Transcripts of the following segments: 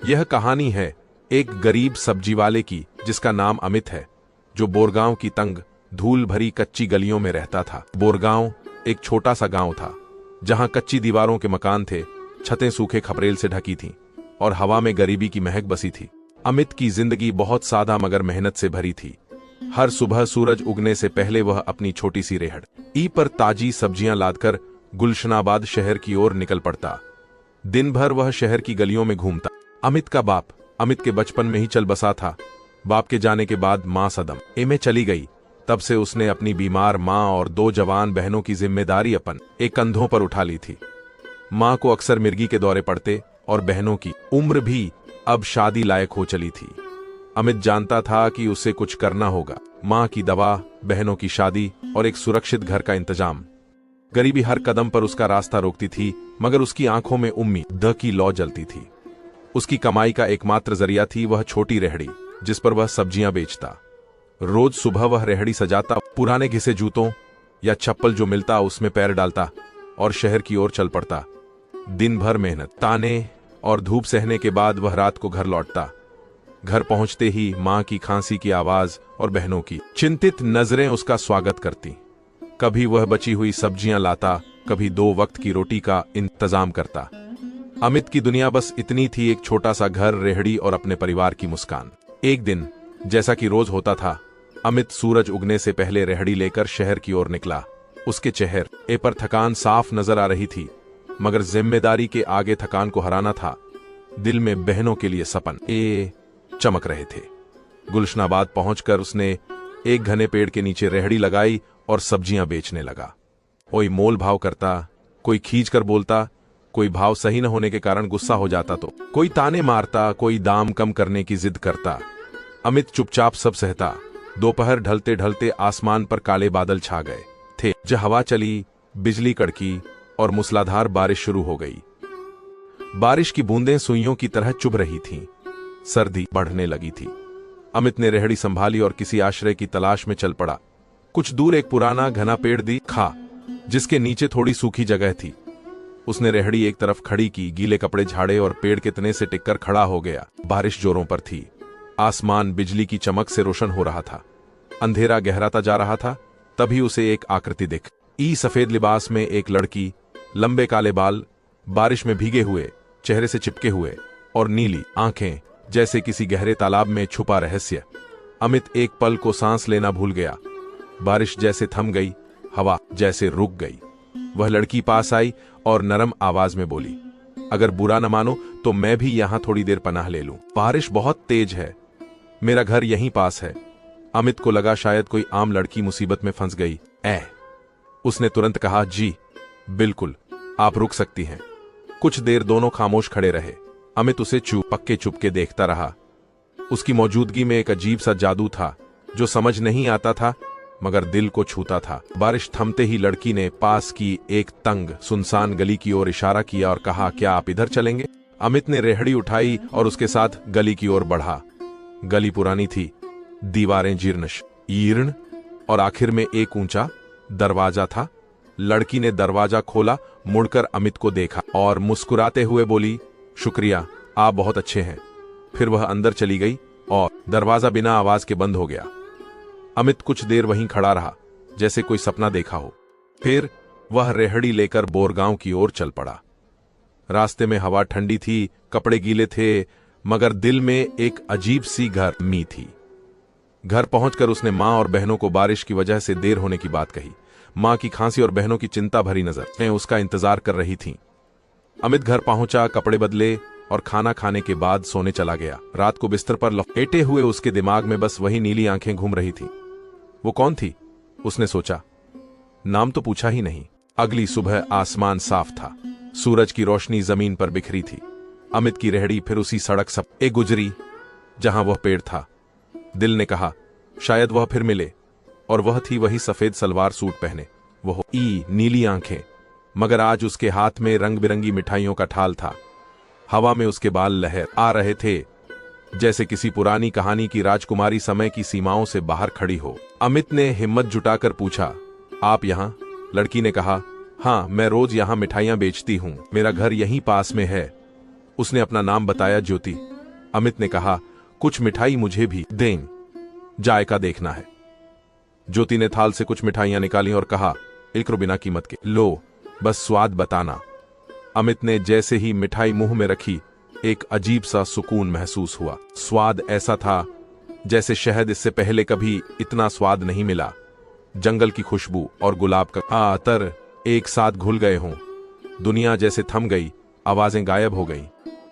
यह कहानी है एक गरीब सब्जी वाले की जिसका नाम अमित है, जो बोरगांव की तंग धूल भरी कच्ची गलियों में रहता था। बोरगांव एक छोटा सा गांव था जहां कच्ची दीवारों के मकान थे, छतें सूखे खपरेल से ढकी थीं और हवा में गरीबी की महक बसी थी। अमित की जिंदगी बहुत सादा मगर मेहनत से भरी थी। हर सुबह सूरज उगने से पहले वह अपनी छोटी सी रेहड़ी पर ताजी सब्जियां लादकर गुलशनाबाद शहर की ओर निकल पड़ता। दिन भर वह शहर की गलियों में घूमता। अमित का बाप अमित के बचपन में ही चल बसा था। बाप के जाने के बाद मां सदम में चली गई। तब से उसने अपनी बीमार मां और 2 जवान बहनों की जिम्मेदारी एक कंधों पर उठा ली थी। मां को अक्सर मिर्गी के दौरे पड़ते और बहनों की उम्र भी अब शादी लायक हो चली थी। अमित जानता था कि उसे कुछ करना होगा। मां की दवा, बहनों की शादी और एक सुरक्षित घर का इंतजाम। गरीबी हर कदम पर उसका रास्ता रोकती थी, मगर उसकी आंखों में उम्मीद की लौ जलती थी। उसकी कमाई का एकमात्र जरिया थी वह छोटी रेहड़ी जिस पर वह सब्जियां बेचता। रोज सुबह वह रेहड़ी सजाता, पुराने घिसे जूतों या चप्पल जो मिलता उसमें पैर डालता और शहर की ओर चल पड़ता। दिन भर मेहनत, ताने और धूप सहने के बाद वह रात को घर लौटता। घर पहुंचते ही मां की खांसी की आवाज और बहनों की चिंतित नजरें उसका स्वागत करती। कभी वह बची हुई सब्जियां लाता, कभी 2 वक्त की रोटी का इंतजाम करता। अमित की दुनिया बस इतनी थी, एक छोटा सा घर, रेहड़ी और अपने परिवार की मुस्कान। एक दिन जैसा कि रोज होता था, अमित सूरज उगने से पहले रेहड़ी लेकर शहर की ओर निकला। उसके चेहरे पर थकान साफ नजर आ रही थी, मगर जिम्मेदारी के आगे थकान को हराना था। दिल में बहनों के लिए सपने चमक रहे थे। गुलशनाबाद पहुंचकर उसने एक घने पेड़ के नीचे रेहड़ी लगाई और सब्जियां बेचने लगा। कोई मोल भाव करता, कोई खींच कर बोलता, कोई भाव सही न होने के कारण गुस्सा हो जाता तो कोई ताने मारता, कोई दाम कम करने की जिद करता। अमित चुपचाप सब सहता। दोपहर ढलते ढलते आसमान पर काले बादल छा गए थे। जब हवा चली, बिजली कड़की और मूसलाधार बारिश शुरू हो गई। बारिश की बूंदें सुइयों की तरह चुभ रही थीं। सर्दी बढ़ने लगी थी। अमित ने रेहड़ी संभाली और किसी आश्रय की तलाश में चल पड़ा। कुछ दूर एक पुराना घना पेड़ दिखा जिसके नीचे थोड़ी सूखी जगह थी। उसने रेहड़ी एक तरफ खड़ी की, गीले कपड़े झाड़े और पेड़ के तने से टिककर खड़ा हो गया। बारिश जोरों पर थी। आसमान बिजली की चमक से रोशन हो रहा था। अंधेरा गहराता जा रहा था। तभी उसे एक आकृति दिखी। सफेद लिबास में एक लड़की, लंबे काले बाल, बारिश में भीगे हुए, चेहरे से चिपके हुए और नीली आंखें जैसे किसी गहरे तालाब में छुपा रहस्य। अमित एक पल को सांस लेना भूल गया। बारिश जैसे थम गई, हवा जैसे रुक गई। वह लड़की पास आई और नरम आवाज में बोली, अगर बुरा न मानो तो मैं भी यहां थोड़ी देर पनाह ले लूं। बारिश बहुत तेज है, मेरा घर यहीं पास है। अमित को लगा शायद कोई आम लड़की मुसीबत में फंस गई। उसने तुरंत कहा, जी बिल्कुल, आप रुक सकती हैं। कुछ देर दोनों खामोश खड़े रहे। अमित उसे चुपके देखता रहा। उसकी मौजूदगी में एक अजीब सा जादू था जो समझ नहीं आता था मगर दिल को छूता था। बारिश थमते ही लड़की ने पास की एक तंग सुनसान गली की ओर इशारा किया और कहा, क्या आप इधर चलेंगे? अमित ने रेहड़ी उठाई और उसके साथ गली की ओर बढ़ा। गली पुरानी थी, दीवारें जीर्ण और आखिर में एक ऊंचा दरवाजा था। लड़की ने दरवाजा खोला, मुड़कर अमित को देखा और मुस्कुराते हुए बोली, शुक्रिया, आप बहुत अच्छे हैं। फिर वह अंदर चली गई और दरवाजा बिना आवाज के बंद हो गया। अमित कुछ देर वहीं खड़ा रहा, जैसे कोई सपना देखा हो। फिर वह रेहड़ी लेकर बोरगांव की ओर चल पड़ा। रास्ते में हवा ठंडी थी, कपड़े गीले थे, मगर दिल में एक अजीब सी गर्मी थी। घर पहुंचकर उसने मां और बहनों को बारिश की वजह से देर होने की बात कही। मां की खांसी और बहनों की चिंता भरी नजरें उसका इंतजार कर रही थीं। अमित घर पहुंचा, कपड़े बदले और खाना खाने के बाद सोने चला गया। रात को बिस्तर पर लेटे हुए उसके दिमाग में बस वही नीली आंखें घूम रही थीं। वो कौन थी? उसने सोचा। नाम तो पूछा ही नहीं। अगली सुबह आसमान साफ था। सूरज की रोशनी जमीन पर बिखरी थी। अमित की रेहड़ी फिर उसी सड़क से गुजरी जहां वह पेड़ था। दिल ने कहा, शायद वह फिर मिले। और वह थी वही सफेद सलवार सूट पहने, वह नीली आंखें, मगर आज उसके हाथ में रंग बिरंगी मिठाइयों का ठाल था। हवा में उसके बाल लहर आ रहे थे, जैसे किसी पुरानी कहानी की राजकुमारी समय की सीमाओं से बाहर खड़ी हो। अमित ने हिम्मत जुटाकर पूछा, आप यहां? लड़की ने कहा, हाँ, मैं रोज यहां मिठाइयां बेचती हूं, मेरा घर यहीं पास में है। उसने अपना नाम बताया, ज्योति। अमित ने कहा, कुछ मिठाई मुझे भी दें, जायका देखना है। ज्योति ने थाल से कुछ मिठाइयां निकाली और कहा, 1 रुपये बिना कीमत के, लो बस स्वाद बताना। अमित ने जैसे ही मिठाई मुंह में रखी, एक अजीब सा सुकून महसूस हुआ। स्वाद ऐसा था जैसे शहद इससे पहले कभी इतना स्वाद नहीं मिला। जंगल की खुशबू और गुलाब का अतर एक साथ घुल गए हों। दुनिया जैसे थम गई, आवाजें गायब हो गईं।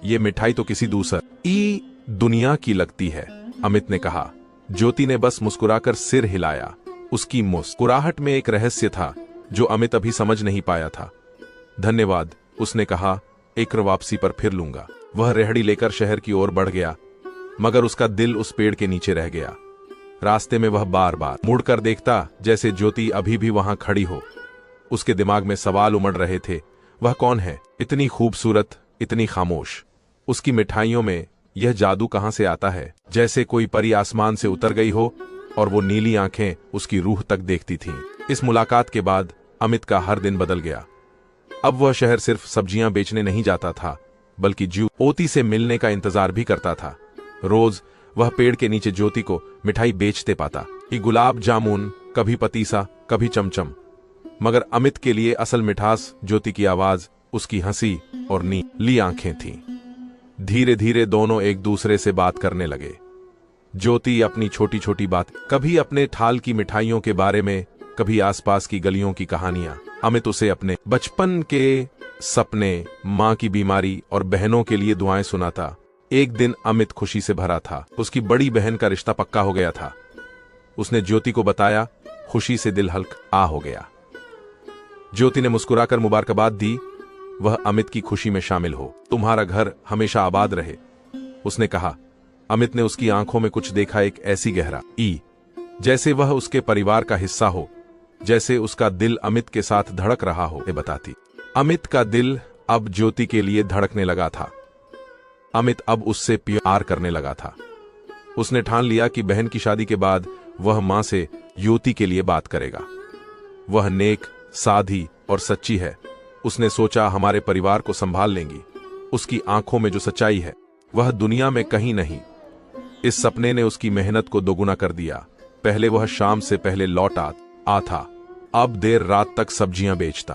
ये मिठाई तो किसी दूसरी दुनिया की लगती है, अमित ने कहा। ज्योति ने बस मुस्कुराकर सिर हिलाया। उसकी मुस्कुराहट में एक रहस्य था जो अमित अभी समझ नहीं पाया था। धन्यवाद, उसने कहा, एक वापसी पर फिर लूंगा। वह रेहड़ी लेकर शहर की ओर बढ़ गया, मगर उसका दिल उस पेड़ के नीचे रह गया। रास्ते में वह बार बार मुड़कर देखता, जैसे ज्योति अभी भी वहां खड़ी हो। उसके दिमाग में सवाल उमड़ रहे थे, वह कौन है, इतनी खूबसूरत, इतनी खामोश। उसकी मिठाइयों में यह जादू कहां से आता है, जैसे कोई परी आसमान से उतर गई हो और वो नीली आंखें उसकी रूह तक देखती थीं। इस मुलाकात के बाद अमित का हर दिन बदल गया। अब वह शहर सिर्फ सब्जियां बेचने नहीं जाता था, बल्कि ज्योति से मिलने का इंतजार भी करता था। रोज वह पेड़ के नीचे ज्योति को मिठाई बेचते पाता, कि गुलाब जामुन, कभी पतीसा, कभी चमचम। मगर अमित के लिए असल मिठास ज्योति की आवाज, उसकी हंसी और नीली आंखें थीं। धीरे धीरे दोनों एक दूसरे से बात करने लगे। ज्योति अपनी छोटी छोटी बात, कभी अपने ठाल की मिठाइयों के बारे में, कभी आसपास की गलियों की कहानियां। अमित उसे अपने बचपन के सपने, मां की बीमारी और बहनों के लिए दुआएं सुनाता। एक दिन अमित खुशी से भरा था। उसकी बड़ी बहन का रिश्ता पक्का हो गया था। उसने ज्योति को बताया। खुशी से दिल हल्का हो गया। ज्योति ने मुस्कुराकर मुबारकबाद दी। वह अमित की खुशी में शामिल हो। तुम्हारा घर हमेशा आबाद रहे, उसने कहा। अमित ने उसकी आंखों में कुछ देखा, एक ऐसी गहराई जैसे वह उसके परिवार का हिस्सा हो, जैसे उसका दिल अमित के साथ धड़क रहा हो। ये बताती। अमित का दिल अब ज्योति के लिए धड़कने लगा था। अमित अब उससे प्यार करने लगा था। उसने ठान लिया कि बहन की शादी के बाद वह मां से ज्योति के लिए बात करेगा। वह नेक, साधी और सच्ची है। उसने सोचा, हमारे परिवार को संभाल लेंगी। उसकी आंखों में जो सच्चाई है, वह दुनिया में कहीं नहीं। इस सपने ने उसकी मेहनत को दोगुना कर दिया। पहले वह शाम से पहले लौट आता, अब देर रात तक सब्जियां बेचता।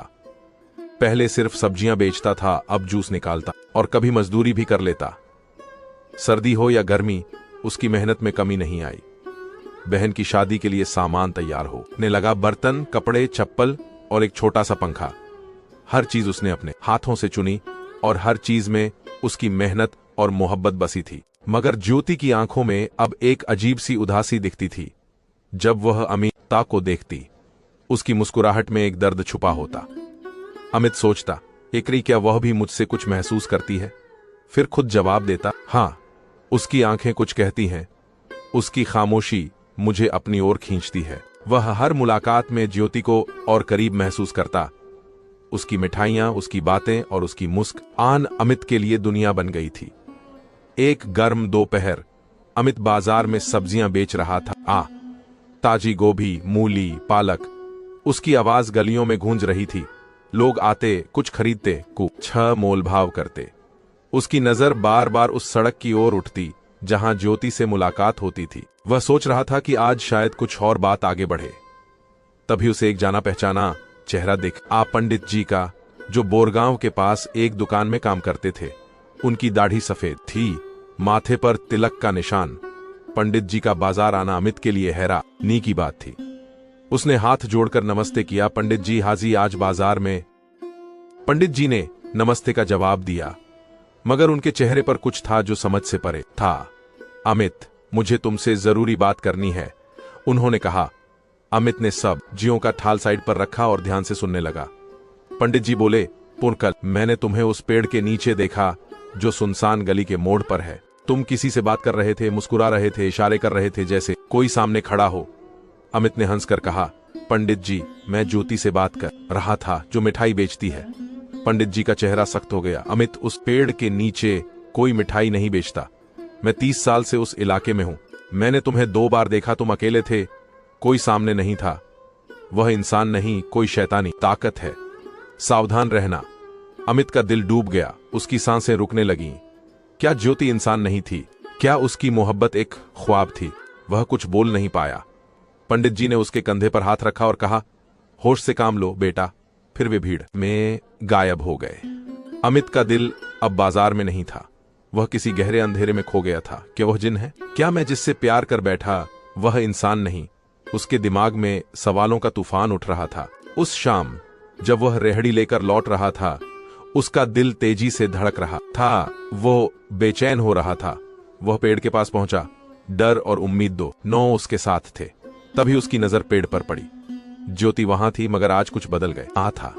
पहले सिर्फ सब्जियां बेचता था, अब जूस निकालता और कभी मजदूरी भी कर लेता। सर्दी हो या गर्मी, उसकी मेहनत में कमी नहीं आई। बहन की शादी के लिए सामान तैयार होने लगा। बर्तन, कपड़े, चप्पल और एक छोटा सा पंखा। हर चीज उसने अपने हाथों से चुनी और हर चीज में उसकी मेहनत और मोहब्बत बसी थी। मगर ज्योति की आंखों में अब एक अजीब सी उदासी दिखती थी। जब वह अमिता को देखती, उसकी मुस्कुराहट में एक दर्द छुपा होता। अमित सोचता, एकरी क्या वह भी मुझसे कुछ महसूस करती है? फिर खुद जवाब देता, हां, उसकी आंखें कुछ कहती हैं। उसकी खामोशी मुझे अपनी ओर खींचती है। वह हर मुलाकात में ज्योति को और करीब महसूस करता। उसकी मिठाइयां, उसकी बातें और उसकी मुस्कान अमित के लिए दुनिया बन गई थी। एक गर्म दोपहर, अमित बाजार में सब्जियां बेच रहा था। ताजी गोभी, मूली, पालक। उसकी आवाज गलियों में गूंज रही थी। लोग आते, कुछ खरीदते, कुछ मोल भाव करते। उसकी नजर बार बार उस सड़क की ओर उठती जहां ज्योति से मुलाकात होती थी। वह सोच रहा था कि आज शायद कुछ और बात आगे बढ़े। तभी उसे एक जाना पहचाना चेहरा दिखा, पंडित जी का, जो बोरगांव के पास एक दुकान में काम करते थे। उनकी दाढ़ी सफेद थी, माथे पर तिलक का निशान। पंडित जी का बाजार आना अमित के लिए हैरानी की बात थी। उसने हाथ जोड़कर नमस्ते किया। पंडित जी, हाजी आज बाजार में। पंडित जी ने नमस्ते का जवाब दिया, मगर उनके चेहरे पर कुछ था जो समझ से परे था। अमित, मुझे तुमसे जरूरी बात करनी है, उन्होंने कहा। अमित ने सब्जियों का थाल साइड पर रखा और ध्यान से सुनने लगा। पंडित जी बोले, पुरकल, मैंने तुम्हें उस पेड़ के नीचे देखा जो सुनसान गली के मोड़ पर है। तुम किसी से बात कर रहे थे, मुस्कुरा रहे थे, इशारे कर रहे थे जैसे कोई सामने खड़ा हो। अमित ने हंसकर कहा, पंडित जी, मैं ज्योति से बात कर रहा था जो मिठाई बेचती है। पंडित जी का चेहरा सख्त हो गया। अमित, उस पेड़ के नीचे कोई मिठाई नहीं बेचता। मैं 30 साल से उस इलाके में हूं। मैंने तुम्हें 2 बार देखा, तुम अकेले थे, कोई सामने नहीं था। वह इंसान नहीं, कोई शैतानी ताकत है, सावधान रहना। अमित का दिल डूब गया। उसकी सांसें रुकने लगीं। क्या ज्योति इंसान नहीं थी? क्या उसकी मोहब्बत एक ख्वाब थी? वह कुछ बोल नहीं पाया। पंडित जी ने उसके कंधे पर हाथ रखा और कहा, होश से काम लो बेटा। फिर वे भीड़ में गायब हो गए। अमित का दिल अब बाजार में नहीं था। वह किसी गहरे अंधेरे में खो गया था। क्या वह जिन है? क्या मैं जिससे प्यार कर बैठा वह इंसान नहीं? उसके दिमाग में सवालों का तूफान उठ रहा था। उस शाम जब वह रेहड़ी लेकर लौट रहा था, उसका दिल तेजी से धड़क रहा था। वो बेचैन हो रहा था। वह पेड़ के पास पहुंचा। डर और उम्मीद दोनों उसके साथ थे। तभी उसकी नजर पेड़ पर पड़ी। ज्योति वहां थी, मगर आज कुछ बदल गए था।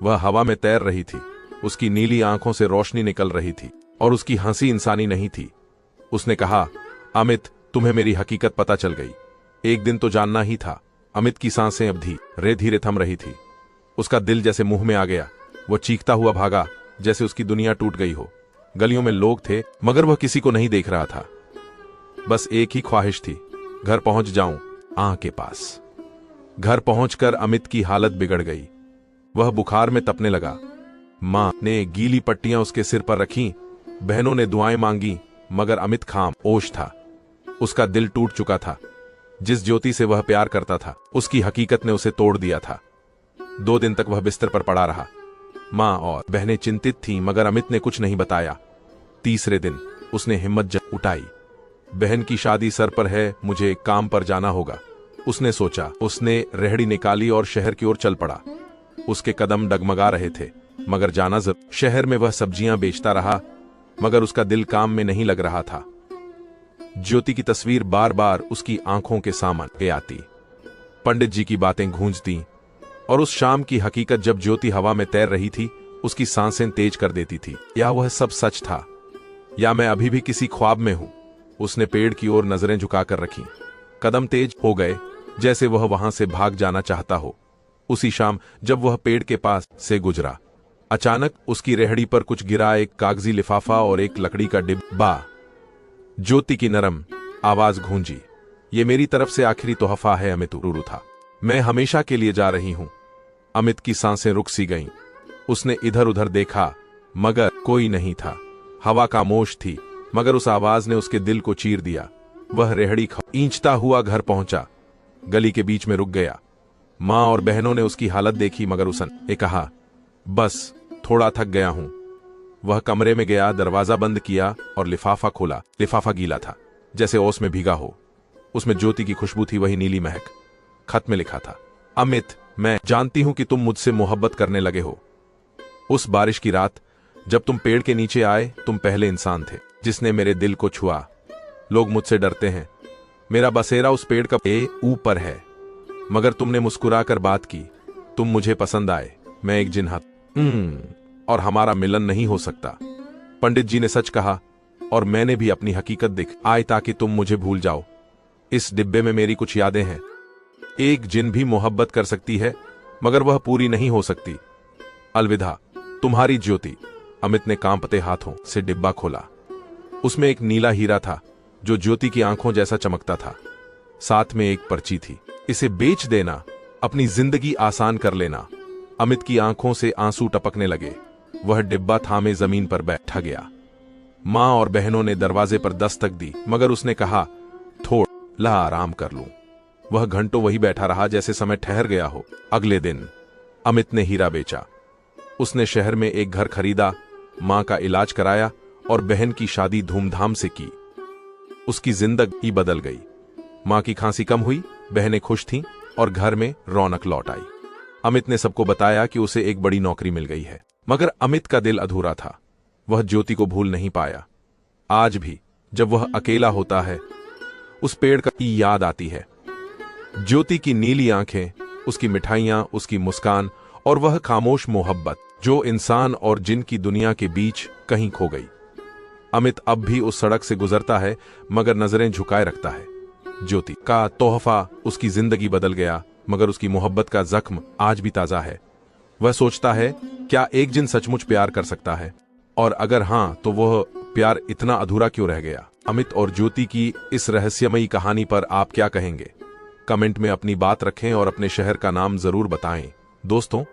वह हवा में तैर रही थी। उसकी नीली आंखों से रोशनी निकल रही थी और उसकी हंसी इंसानी नहीं थी। उसने कहा, अमित, तुम्हें मेरी हकीकत पता चल गई। एक दिन तो जानना ही था। अमित की सांसें अब धीरे धीरे थम रही थी। उसका दिल जैसे मुंह में आ गया। वो चीखता हुआ भागा, जैसे उसकी दुनिया टूट गई हो। गलियों में लोग थे, मगर वह किसी को नहीं देख रहा था। बस एक ही ख्वाहिश थी, घर पहुंच जाऊं के पास। घर पहुंचकर अमित की हालत बिगड़ गई। वह बुखार में तपने लगा। मां ने गीली पट्टियां उसके सिर पर रखीं। बहनों ने दुआएं मांगी, मगर अमित खामोश था। उसका दिल टूट चुका था। जिस ज्योति से वह प्यार करता था, उसकी हकीकत ने उसे तोड़ दिया था। 2 दिन तक वह बिस्तर पर पड़ा रहा। मां और बहनें चिंतित थीं, मगर अमित ने कुछ नहीं बताया। तीसरे दिन उसने हिम्मत उठाई। बहन की शादी सर पर है, मुझे काम पर जाना होगा, उसने सोचा। उसने रेहड़ी निकाली और शहर की ओर चल पड़ा। उसके कदम डगमगा रहे थे, मगर जाना जरूर। शहर में वह सब्जियां बेचता रहा, मगर उसका दिल काम में नहीं लग रहा था। ज्योति की तस्वीर बार बार उसकी आंखों के सामने आती। पंडित जी की बातें गूंजती और उस शाम की हकीकत जब ज्योति हवा में तैर रही थी, उसकी सांसें तेज कर देती थी। या वह सब सच था, या मैं अभी भी किसी ख्वाब में हूं? उसने पेड़ की ओर नजरें झुकाकर रखीं। कदम तेज हो गए, जैसे वह वहां से भाग जाना चाहता हो। उसी शाम जब वह पेड़ के पास से गुजरा, अचानक उसकी रेहड़ी पर कुछ गिरा, एक कागजी लिफाफा और एक लकड़ी का डिब्बा। ज्योति की नरम आवाज गूंजी, ये मेरी तरफ से आखिरी तोहफा है अमित। रूरू था, मैं हमेशा के लिए जा रही हूं। अमित की सांसें रुक सी गईं। उसने इधर उधर देखा, मगर कोई नहीं था। हवा खामोश थी, मगर उस आवाज ने उसके दिल को चीर दिया। वह रेहड़ी खींचता हुआ घर पहुंचा। गली के बीच में रुक गया। मां और बहनों ने उसकी हालत देखी, मगर उसने कहा, बस थोड़ा थक गया हूं। वह कमरे में गया, दरवाजा बंद किया और लिफाफा खोला। लिफाफा गीला था, जैसे ओस में भीगा हो। उसमें ज्योति की खुशबू थी, वही नीली महक। खत में लिखा था, अमित, मैं जानती हूं कि तुम मुझसे मोहब्बत करने लगे हो। उस बारिश की रात जब तुम पेड़ के नीचे आए, तुम पहले इंसान थे जिसने मेरे दिल को छुआ। लोग मुझसे डरते हैं, मेरा बसेरा उस पेड़ का ऊपर है, मगर तुमने मुस्कुराकर बात की। तुम मुझे पसंद आए। मैं एक जिन्हा और हमारा मिलन नहीं हो सकता। पंडित जी ने सच कहा, और मैंने भी अपनी हकीकत दिख आई ताकि तुम मुझे भूल जाओ। इस डिब्बे में मेरी कुछ यादें हैं। एक जिन भी मोहब्बत कर सकती है, मगर वह पूरी नहीं हो सकती। अलविदा, तुम्हारी ज्योति। अमित ने कांपते हाथों से डिब्बा खोला। उसमें एक नीला हीरा था, जो ज्योति की आंखों जैसा चमकता था। साथ में एक पर्ची थी, इसे बेच देना, अपनी जिंदगी आसान कर लेना। अमित की आंखों से आंसू टपकने लगे। वह डिब्बा थामे जमीन पर बैठा गया। मां और बहनों ने दरवाजे पर दस्तक दी, मगर उसने कहा, थोड़ा आराम कर लूं। वह घंटों वही बैठा रहा, जैसे समय ठहर गया हो। अगले दिन अमित ने हीरा बेचा। उसने शहर में एक घर खरीदा, मां का इलाज कराया और बहन की शादी धूमधाम से की। उसकी जिंदगी बदल गई। मां की खांसी कम हुई, बहनें खुश थीं और घर में रौनक लौट आई। अमित ने सबको बताया कि उसे एक बड़ी नौकरी मिल गई है, मगर अमित का दिल अधूरा था। वह ज्योति को भूल नहीं पाया। आज भी जब वह अकेला होता है, उस पेड़ की याद आती है। ज्योति की नीली आंखें, उसकी मिठाइयां, उसकी मुस्कान और वह खामोश मोहब्बत जो इंसान और जिन की दुनिया के बीच कहीं खो गई। अमित अब भी उस सड़क से गुजरता है, मगर नजरें झुकाए रखता है। ज्योति का तोहफा उसकी जिंदगी बदल गया, मगर उसकी मोहब्बत का जख्म आज भी ताजा है। वह सोचता है, क्या एक जिन सचमुच प्यार कर सकता है? और अगर हां, तो वह प्यार इतना अधूरा क्यों रह गया? अमित और ज्योति की इस रहस्यमयी कहानी पर आप क्या कहेंगे? कमेंट में अपनी बात रखें और अपने शहर का नाम जरूर बताएं। दोस्तों,